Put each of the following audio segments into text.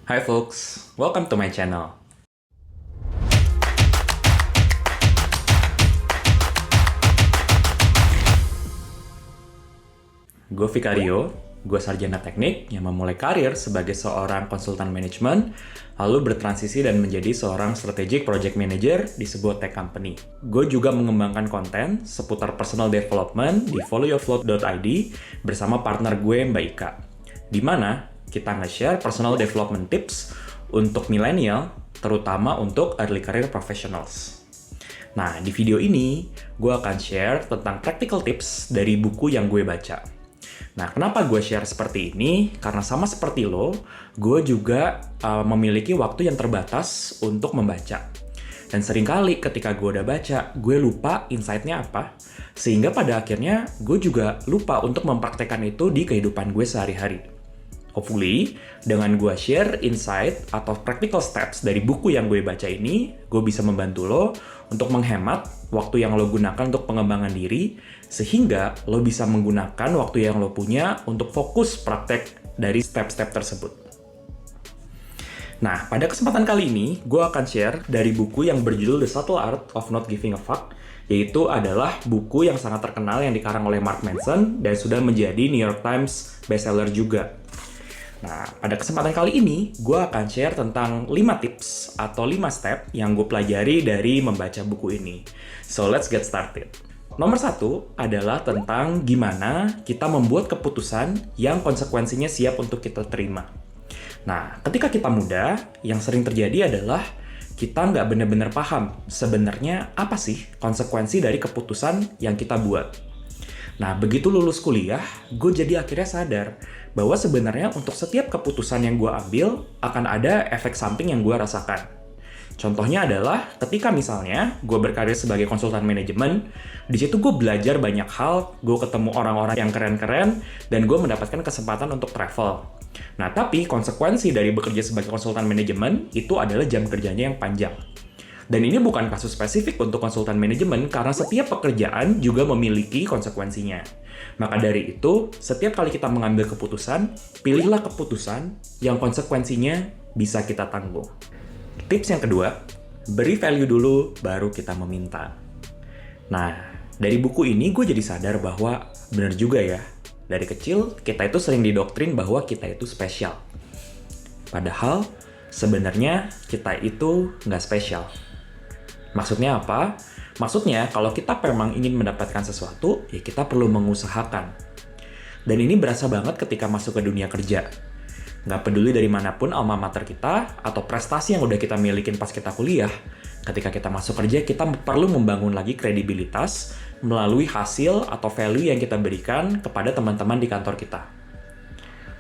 Hi folks, welcome to my channel. Gue Vicario, gue sarjana teknik yang memulai karir sebagai seorang konsultan manajemen, lalu bertransisi dan menjadi seorang strategic project manager di sebuah tech company. Gue juga mengembangkan konten seputar personal development di followyourflow.id bersama partner gue Mbak Ika, di mana kita nge-share personal development tips untuk milenial, terutama untuk early career professionals. Nah, di video ini, gue akan share tentang practical tips dari buku yang gue baca. Nah, kenapa gue share seperti ini? Karena sama seperti lo, gue juga memiliki waktu yang terbatas untuk membaca. Dan seringkali ketika gue udah baca, gue lupa insight-nya apa. Sehingga pada akhirnya, gue juga lupa untuk mempraktekkan itu di kehidupan gue sehari-hari. Hopefully, dengan gue share insight atau practical steps dari buku yang gue baca ini, gue bisa membantu lo untuk menghemat waktu yang lo gunakan untuk pengembangan diri, sehingga lo bisa menggunakan waktu yang lo punya untuk fokus praktek dari step-step tersebut. Nah, pada kesempatan kali ini, gue akan share dari buku yang berjudul The Subtle Art of Not Giving a Fuck, yaitu adalah buku yang sangat terkenal yang dikarang oleh Mark Manson dan sudah menjadi New York Times bestseller juga. Nah, pada kesempatan kali ini, gue akan share tentang 5 tips atau 5 step yang gue pelajari dari membaca buku ini. So, let's get started. Nomor 1 adalah tentang gimana kita membuat keputusan yang konsekuensinya siap untuk kita terima. Nah, ketika kita muda, yang sering terjadi adalah kita nggak benar-benar paham sebenarnya apa sih konsekuensi dari keputusan yang kita buat. Nah, begitu lulus kuliah, gue jadi akhirnya sadar bahwa sebenarnya untuk setiap keputusan yang gue ambil, akan ada efek samping yang gue rasakan. Contohnya adalah ketika misalnya gue berkarir sebagai konsultan manajemen, di situ gue belajar banyak hal, gue ketemu orang-orang yang keren-keren, dan gue mendapatkan kesempatan untuk travel. Nah, tapi konsekuensi dari bekerja sebagai konsultan manajemen itu adalah jam kerjanya yang panjang. Dan ini bukan kasus spesifik untuk konsultan manajemen karena setiap pekerjaan juga memiliki konsekuensinya. Maka dari itu, setiap kali kita mengambil keputusan, pilihlah keputusan yang konsekuensinya bisa kita tanggung. Tips yang kedua, beri value dulu baru kita meminta. Nah, dari buku ini gue jadi sadar bahwa benar juga ya, dari kecil kita itu sering didoktrin bahwa kita itu spesial. Padahal sebenarnya kita itu nggak spesial. Maksudnya apa? Maksudnya, kalau kita memang ingin mendapatkan sesuatu, ya kita perlu mengusahakan. Dan ini berasa banget ketika masuk ke dunia kerja. Nggak peduli dari manapun alma mater kita, atau prestasi yang udah kita milikin pas kita kuliah, ketika kita masuk kerja, kita perlu membangun lagi kredibilitas melalui hasil atau value yang kita berikan kepada teman-teman di kantor kita.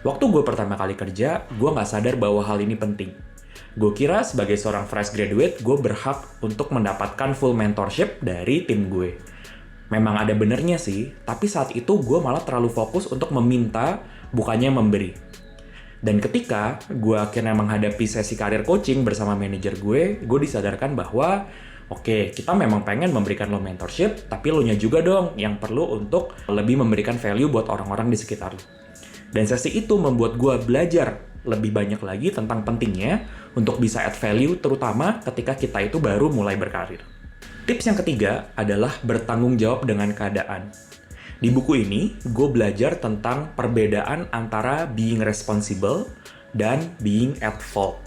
Waktu gue pertama kali kerja, gue nggak sadar bahwa hal ini penting. Gue kira sebagai seorang fresh graduate, gue berhak untuk mendapatkan full mentorship dari tim gue. Memang ada benernya sih, tapi saat itu gue malah terlalu fokus untuk meminta, bukannya memberi. Dan ketika gue akhirnya menghadapi sesi karir coaching bersama manajer gue disadarkan bahwa oke, kita memang pengen memberikan lo mentorship, tapi lo nya juga dong yang perlu untuk lebih memberikan value buat orang-orang di sekitar lo. Dan sesi itu membuat gue belajar lebih banyak lagi tentang pentingnya untuk bisa add value, terutama ketika kita itu baru mulai berkarir. Tips yang ketiga adalah bertanggung jawab dengan keadaan. Di buku ini, gue belajar tentang perbedaan antara being responsible dan being at fault.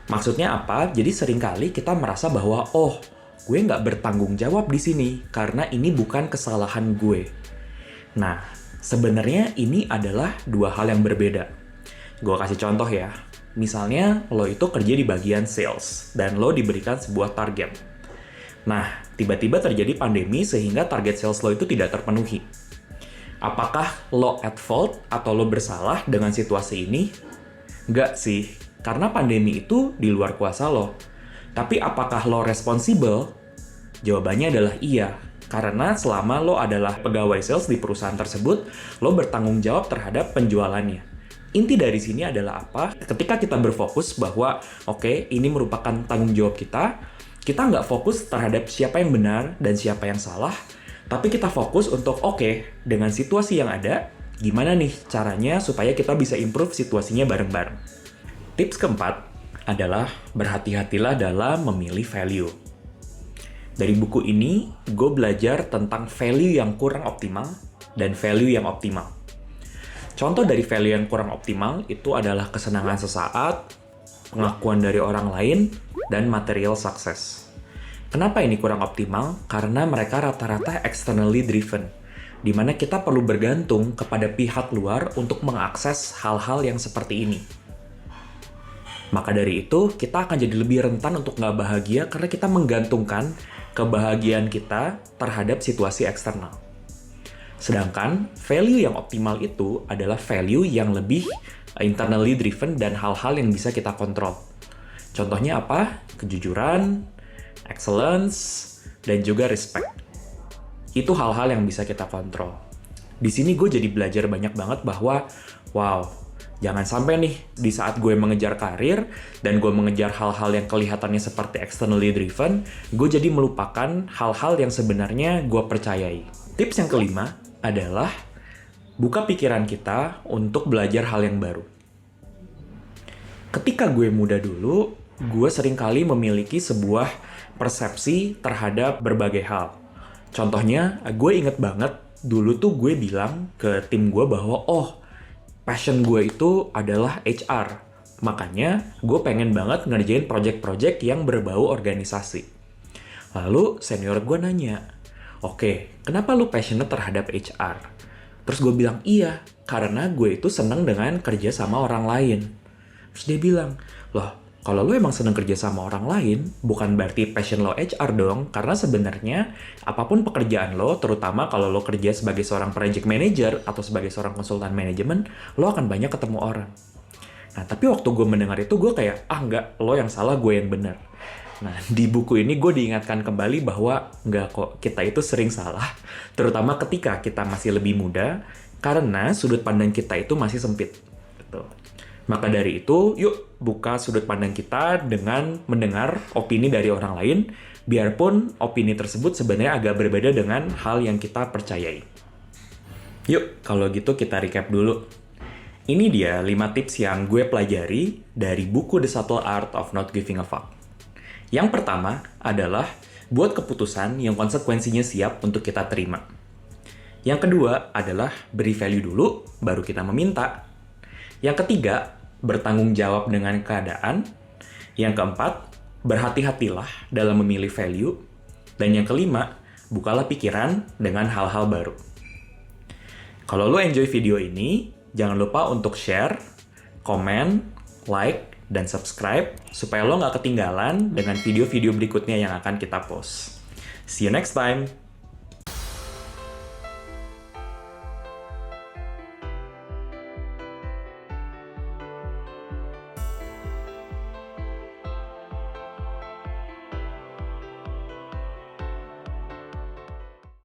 Maksudnya apa? Jadi seringkali kita merasa bahwa, gue nggak bertanggung jawab di sini karena ini bukan kesalahan gue. Nah, sebenarnya ini adalah dua hal yang berbeda. Gue kasih contoh ya. Misalnya, lo itu kerja di bagian sales, dan lo diberikan sebuah target. Nah, tiba-tiba terjadi pandemi sehingga target sales lo itu tidak terpenuhi. Apakah lo at fault atau lo bersalah dengan situasi ini? Nggak sih, karena pandemi itu di luar kuasa lo. Tapi apakah lo responsible? Jawabannya adalah iya. Karena selama lo adalah pegawai sales di perusahaan tersebut, lo bertanggung jawab terhadap penjualannya. Inti dari sini adalah apa? Ketika kita berfokus bahwa, ini merupakan tanggung jawab kita nggak fokus terhadap siapa yang benar dan siapa yang salah, tapi kita fokus untuk, dengan situasi yang ada, gimana nih caranya supaya kita bisa improve situasinya bareng-bareng. Tips keempat adalah berhati-hatilah dalam memilih value. Dari buku ini, gue belajar tentang value yang kurang optimal dan value yang optimal. Contoh dari value yang kurang optimal itu adalah kesenangan sesaat, pengakuan dari orang lain, dan material success. Kenapa ini kurang optimal? Karena mereka rata-rata externally driven, di mana kita perlu bergantung kepada pihak luar untuk mengakses hal-hal yang seperti ini. Maka dari itu, kita akan jadi lebih rentan untuk nggak bahagia karena kita menggantungkan kebahagiaan kita terhadap situasi eksternal. Sedangkan value yang optimal itu adalah value yang lebih internally driven dan hal-hal yang bisa kita kontrol. Contohnya apa? Kejujuran, excellence, dan juga respect. Itu hal-hal yang bisa kita kontrol. Di sini gue jadi belajar banyak banget bahwa, wow, jangan sampai nih di saat gue mengejar karir dan gue mengejar hal-hal yang kelihatannya seperti externally driven, gue jadi melupakan hal-hal yang sebenarnya gue percayai. Tips yang kelima adalah buka pikiran kita untuk belajar hal yang baru. Ketika gue muda dulu, gue seringkali memiliki sebuah persepsi terhadap berbagai hal. Contohnya, gue inget banget dulu tuh gue bilang ke tim gue bahwa, passion gue itu adalah HR. Makanya, gue pengen banget ngerjain project-project yang berbau organisasi. Lalu, senior gue nanya, oke, kenapa lu passionate terhadap HR? Terus gue bilang, iya, karena gue itu seneng dengan kerja sama orang lain. Terus dia bilang, loh, kalau lu emang seneng kerja sama orang lain, bukan berarti passion lo HR dong, karena sebenarnya apapun pekerjaan lo, terutama kalau lo kerja sebagai seorang project manager atau sebagai seorang konsultan manajemen, lo akan banyak ketemu orang. Nah, tapi waktu gue mendengar itu, gue kayak, enggak, lo yang salah, gue yang benar. Nah, di buku ini gue diingatkan kembali bahwa enggak kok, kita itu sering salah, terutama ketika kita masih lebih muda, karena sudut pandang kita itu masih sempit. Gitu. Maka dari itu, yuk buka sudut pandang kita dengan mendengar opini dari orang lain, biarpun opini tersebut sebenarnya agak berbeda dengan hal yang kita percayai. Yuk, kalau gitu kita recap dulu. Ini dia 5 tips yang gue pelajari dari buku The Subtle Art of Not Giving a Fuck. Yang pertama adalah buat keputusan yang konsekuensinya siap untuk kita terima. Yang kedua adalah beri value dulu, baru kita meminta. Yang ketiga, bertanggung jawab dengan keadaan. Yang keempat, berhati-hatilah dalam memilih value. Dan yang kelima, bukalah pikiran dengan hal-hal baru. Kalau lo enjoy video ini, jangan lupa untuk share, komen, like, dan subscribe supaya lo nggak ketinggalan dengan video-video berikutnya yang akan kita post. See you next time!